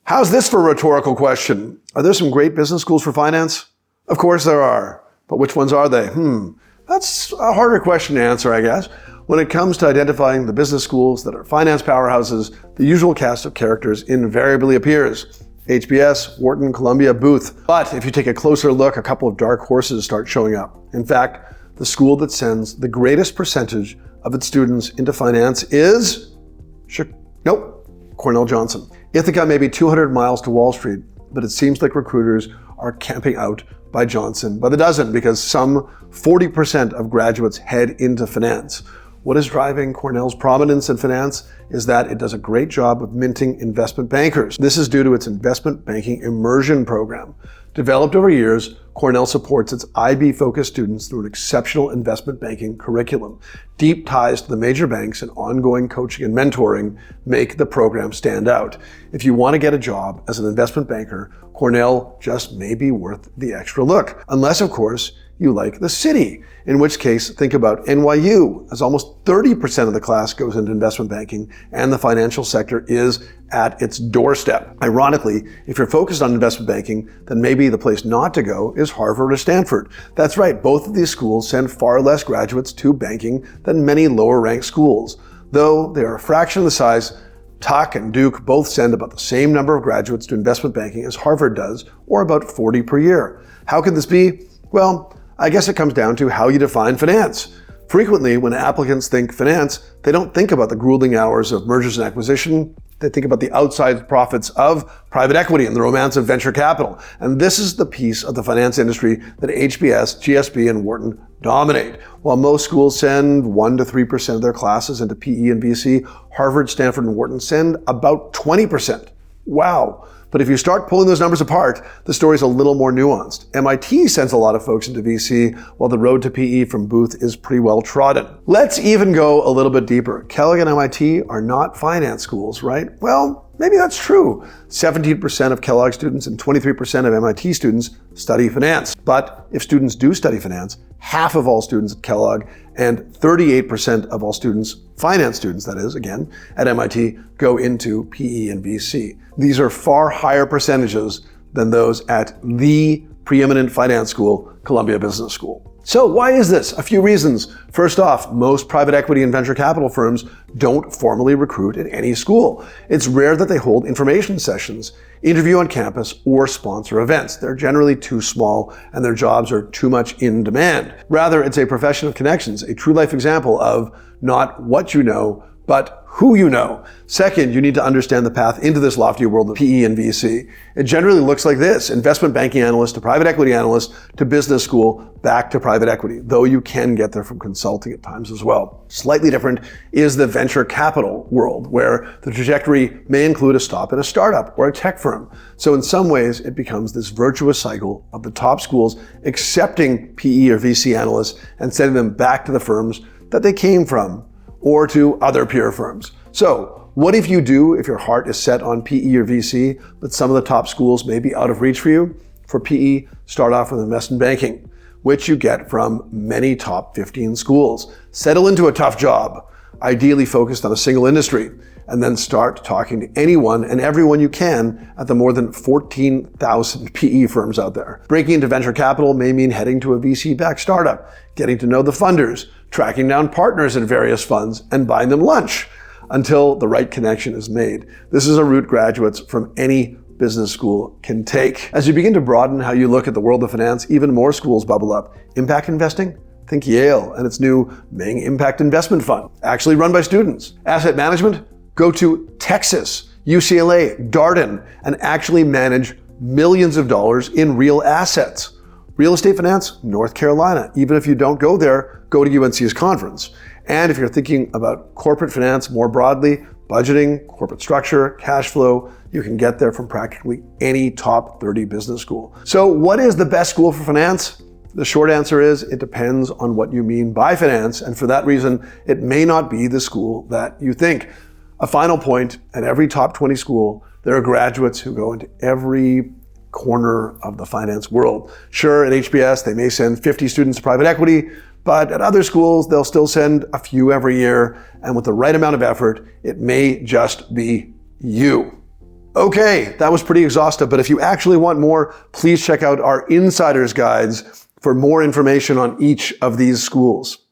How's this for a rhetorical question? Are there some great business schools for finance? Of course there are, but which ones are they? That's a harder question to answer, I guess. When it comes to identifying the business schools that are finance powerhouses, the usual cast of characters invariably appears. HBS, Wharton, Columbia, Booth. But if you take a closer look, a couple of dark horses start showing up. In fact, the school that sends the greatest percentage of its students into finance is Cornell Johnson. Ithaca may be 200 miles to Wall Street, but it seems like recruiters are camping out by Johnson by the dozen because some 40% of graduates head into finance. What is driving Cornell's prominence in finance is that it does a great job of minting investment bankers. This is due to its investment banking immersion program. Developed over years, Cornell supports its IB-focused students through an exceptional investment banking curriculum. Deep ties to the major banks and ongoing coaching and mentoring make the program stand out. If you want to get a job as an investment banker, Cornell just may be worth the extra look. Unless, of course, you like the city, in which case think about NYU, as almost 30% of the class goes into investment banking and the financial sector is at its doorstep. Ironically, if you're focused on investment banking, then maybe the place not to go is Harvard or Stanford. That's right, both of these schools send far less graduates to banking than many lower-ranked schools. Though they are a fraction of the size, Tuck and Duke both send about the same number of graduates to investment banking as Harvard does, or about 40 per year. How could this be? Well, I guess it comes down to how you define finance. Frequently, when applicants think finance, they don't think about the grueling hours of mergers and acquisition. They think about the outsized profits of private equity and the romance of venture capital. And this is the piece of the finance industry that HBS, GSB, and Wharton dominate. While most schools send 1 to 3% of their classes into PE and VC, Harvard, Stanford, and Wharton send about 20%. Wow. But if you start pulling those numbers apart, the story's a little more nuanced. MIT sends a lot of folks into VC, while the road to PE from Booth is pretty well trodden. Let's even go a little bit deeper. Kellogg and MIT are not finance schools, right? Well, maybe that's true. 17% of Kellogg students and 23% of MIT students study finance. But if students do study finance, half of all students at Kellogg and 38% of all students, finance students that is, again, at MIT, go into PE and VC. These are far higher percentages than those at the preeminent finance school, Columbia Business School. So why is this? A few reasons. First off, most private equity and venture capital firms don't formally recruit at any school. It's rare that they hold information sessions, interview on campus, or sponsor events. They're generally too small and their jobs are too much in demand. Rather, it's a profession of connections, a true life example of not what you know, but who you know. Second, you need to understand the path into this lofty world of PE and VC. It generally looks like this: investment banking analyst to private equity analyst to business school, back to private equity, though you can get there from consulting at times as well. Slightly different is the venture capital world, where the trajectory may include a stop in a startup or a tech firm. So in some ways, it becomes this virtuous cycle of the top schools accepting PE or VC analysts and sending them back to the firms that they came from, or to other peer firms. So what if your heart is set on PE or VC, but some of the top schools may be out of reach for you? For PE, start off with investment banking, which you get from many top 15 schools. Settle into a tough job, ideally focused on a single industry, and then start talking to anyone and everyone you can at the more than 14,000 PE firms out there. Breaking into venture capital may mean heading to a VC-backed startup, getting to know the funders, tracking down partners in various funds, and buying them lunch until the right connection is made. This is a route graduates from any business school can take. As you begin to broaden how you look at the world of finance, even more schools bubble up. Impact investing? Think Yale and its new Ming Impact Investment Fund, actually run by students. Asset management? Go to Texas, UCLA, Darden, and actually manage millions of dollars in real assets. Real estate finance? North Carolina. Even if you don't go there, go to UNC's conference. And if you're thinking about corporate finance more broadly, budgeting, corporate structure, cash flow, you can get there from practically any top 30 business school. So what is the best school for finance? The short answer is it depends on what you mean by finance, and for that reason, it may not be the school that you think. A final point, at every top 20 school, there are graduates who go into every corner of the finance world. Sure, at HBS, they may send 50 students to private equity, but at other schools, they'll still send a few every year, and with the right amount of effort, it may just be you. Okay, that was pretty exhaustive, but if you actually want more, please check out our insider's guides for more information on each of these schools.